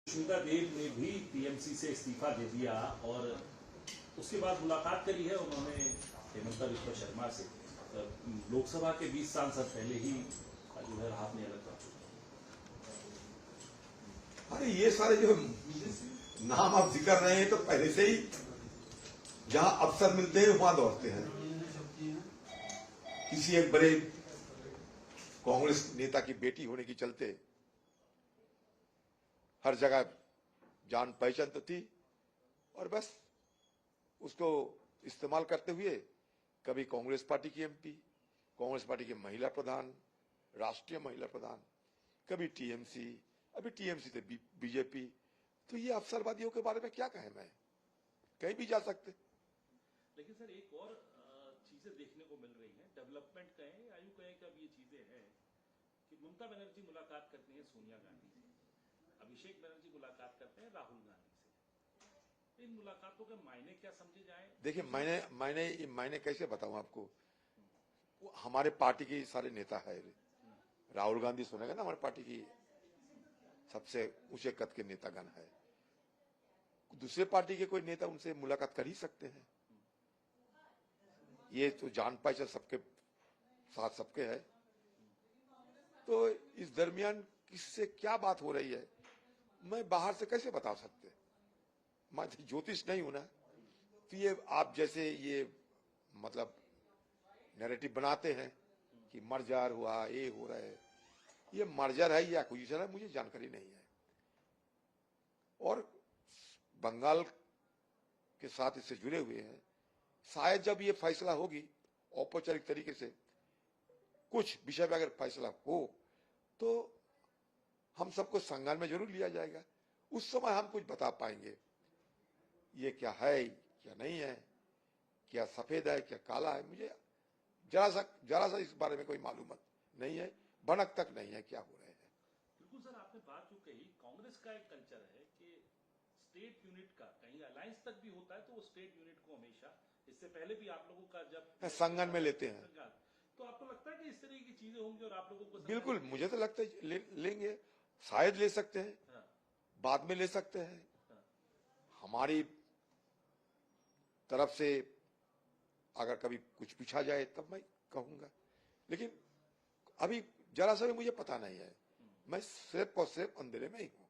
सुष्मिता देव ने भी टीएमसी से इस्तीफा दे दिया और उसके बाद मुलाकात करी है उन्होंने हेमंता बिश्वा शर्मा से। लोकसभा के 20 सांसद पहले ही जो है हाथ में अलग कर चुके। अरे ये सारे जो नाम आप जिक्र रहे हैं तो पहले से ही जहां अवसर मिलते हैं वहां दौड़ते हैं। किसी एक बड़े कांग्रेस नेता की बेटी होने के चलते हर जगह जान पहचान तो थी और बस उसको इस्तेमाल करते हुए कभी कांग्रेस पार्टी की एमपी, कांग्रेस पार्टी के महिला प्रधान, राष्ट्रीय महिला प्रधान, कभी टीएमसी, अभी टीएमसी से बीजेपी। तो ये अवसरवादियों के बारे में क्या कहें, मैं कहीं भी जा सकते। लेकिन सर एक और चीजें देखने को मिल रही हैं, डेवलपमेंट कहें या यूं कहें कि अब ये चीजें हैं कि ममता बनर्जी मुलाकात करती हैं सोनिया गांधी से, अभिषेक बनर्जी मुलाकात करते हैं राहुल गांधी से। इन मुलाकातों के मायने क्या समझे जाए? देखिए मैंने कैसे बताऊं आपको। हमारे पार्टी के सारे नेता है। राहुल गांधी सुनेगा ना, हमारे पार्टी की सबसे ऊंचे कद के नेतागण है। दूसरे पार्टी के कोई नेता उनसे मुलाकात कर ही सकते हैं। ये तो जान पहचान सबके साथ सबके है। तो इस दरमियान किससे क्या बात हो रही है मैं बाहर से कैसे बता सकते। मैं ज्योतिष नहीं हूं ना। तो ये आप जैसे ये मतलब नैरेटिव बनाते हैं कि मर्जर हुआ, ये हो रहा है, ये मर्जर है या कुछ है मुझे जानकारी नहीं है। और बंगाल के साथ इससे जुड़े हुए हैं। शायद जब ये फैसला होगी औपचारिक तरीके से, कुछ विषय पर अगर फैसला हो तो हम सबको संज्ञान में जरूर लिया जाएगा। उस समय हम कुछ बता पाएंगे ये क्या है क्या नहीं है, क्या सफेद है क्या काला है। मुझे जरा सा इस बारे में कोई मालूमात नहीं है, भनक तक नहीं है क्या हो रहे हैं। बिल्कुल सर, आपने बात जो कही, कांग्रेस का एक कल्चर है कि स्टेट यूनिट का कहीं अलायंस तक भी होता है तो वो स्टेट यूनिट को हमेशा, इससे पहले भी आप लोगों का जब संज्ञान में लेते हैं। तो आपको लगता है कि इस तरह की चीजें होंगी और आप लोगों को? बिल्कुल, मुझे तो लगता है लेंगे, शायद ले सकते हैं। हाँ। बाद में ले सकते हैं। हाँ। हमारी तरफ से अगर कभी कुछ पूछा जाए तब मैं कहूंगा, लेकिन अभी जरा सा भी मुझे पता नहीं है। मैं सिर्फ और सिर्फ अंधेरे में ही हूं।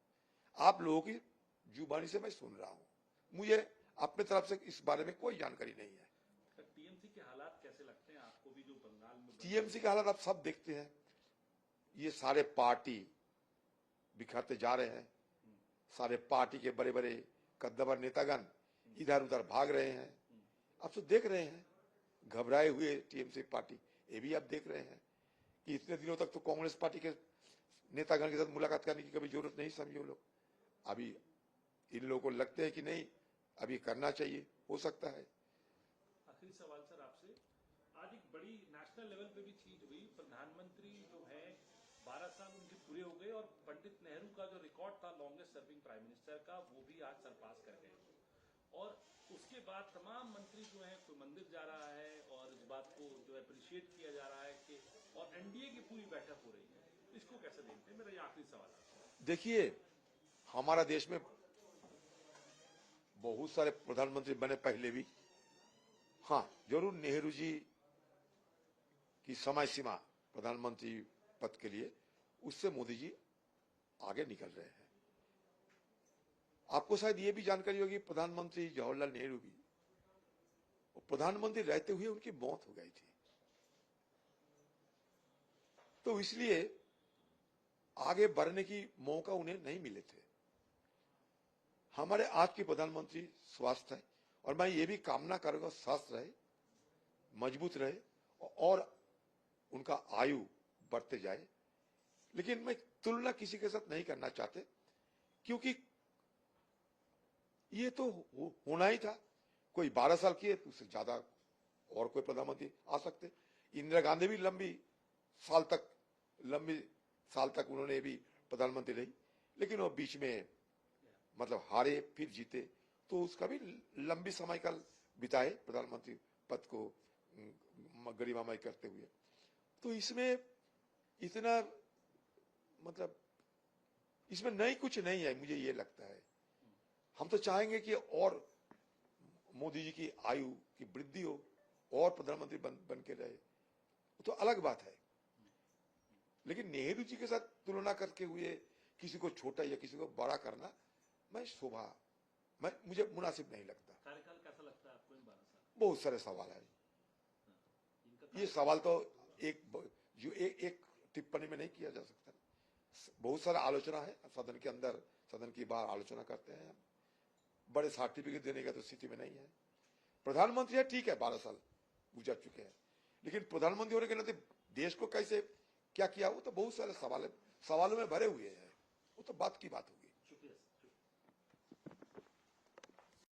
आप लोगों की जुबानी से मैं सुन रहा हूं, मुझे अपने तरफ से इस बारे में कोई जानकारी नहीं है। टीएमसी के हालात कैसे लगते हैं आपको भी जो बंगाल में? टीएमसी के हालात आप सब देखते हैं। ये सारे पार्टी बिखरते जा रहे हैं। सारे पार्टी के बड़े बड़े कद्दावर नेतागण इधर उधर भाग रहे हैं। आप तो देख रहे हैं घबराए हुए टीएमसी पार्टी। ये भी आप देख रहे हैं कि इतने दिनों तक तो कांग्रेस पार्टी के नेतागण के साथ मुलाकात करने की कभी जरूरत नहीं समझे लोग। अभी इन लोगों को लगते हैं कि नहीं अभी करना चाहिए, हो सकता है। आखिरी सवाल सर आपसे, आज एक बड़ी नेशनल लेवल पे भी चीज हुई। प्रधानमंत्री जो है 12 साल उनके पूरे हो गए और पंडित नेहरू का जो रिकॉर्ड था लॉन्गेस्ट सर्विंग प्राइम मिनिस्टर का, वो भी आज सरपास कर गए। और उसके बाद तमाम मंत्री जो है, कोई मंदिर जा रहा है और इस बात को जो अप्रिशिएट किया जा रहा है कि, और एनडीए की पूरी बैठक हो रही है। इसको कैसे देखते हैं? मेरा ये आखिरी सवाल है। देखिए, हमारा देश में बहुत सारे प्रधानमंत्री बने पहले भी। हाँ, जरूर नेहरू जी की समय सीमा प्रधानमंत्री पद के लिए, उससे मोदी जी आगे निकल रहे हैं। आपको शायद ये भी जानकारी होगी प्रधानमंत्री जवाहरलाल नेहरू भी प्रधानमंत्री रहते हुए उनकी मौत हो गई थी। तो इसलिए आगे बढ़ने की मौका उन्हें नहीं मिले थे। हमारे आज के प्रधानमंत्री स्वस्थ है और मैं ये भी कामना करूंगा स्वस्थ रहे, मजबूत रहे और उनका आयु बढ़ते जाए। लेकिन मैं तुलना किसी के साथ नहीं करना चाहते, क्योंकि ये तो होना ही था। कोई 12 साल किए तो उससे ज्यादा और कोई प्रधानमंत्री आ सकते। इंदिरा गांधी भी लंबी साल तक उन्होंने भी प्रधानमंत्री रही, लेकिन वो बीच में मतलब हारे फिर जीते, तो उसका भी लंबी समय काल बिताए प्रधानमंत्री पद को गरिमामय करते हुए। तो इसमें इतना मतलब इसमें नई कुछ नहीं है, मुझे ये लगता है। हम तो चाहेंगे कि और मोदी जी की आयु की वृद्धि हो और प्रधानमंत्री बन के रहे, तो अलग बात है। लेकिन नेहरू जी के साथ तुलना करके हुए किसी को छोटा या किसी को बड़ा करना मुझे मुनासिब नहीं लगता। कार्यकाल कैसा लगता है आपको इन 12 साल? बहुत सारे सवाल है। ये सवाल तो एक टिप्पणी में नहीं किया जा सकता। बहुत सारा आलोचना है सदन के अंदर, सदन की बाहर आलोचना करते हैं। बड़े सर्टिफिकेट देने का तो स्थिति में नहीं है। प्रधानमंत्री है, ठीक है, 12 साल गुजर चुके हैं, लेकिन प्रधानमंत्री होने के नाते देश को कैसे क्या किया, वो तो बहुत सारे सवालों में भरे हुए हैं। वो तो बात की बात होगी।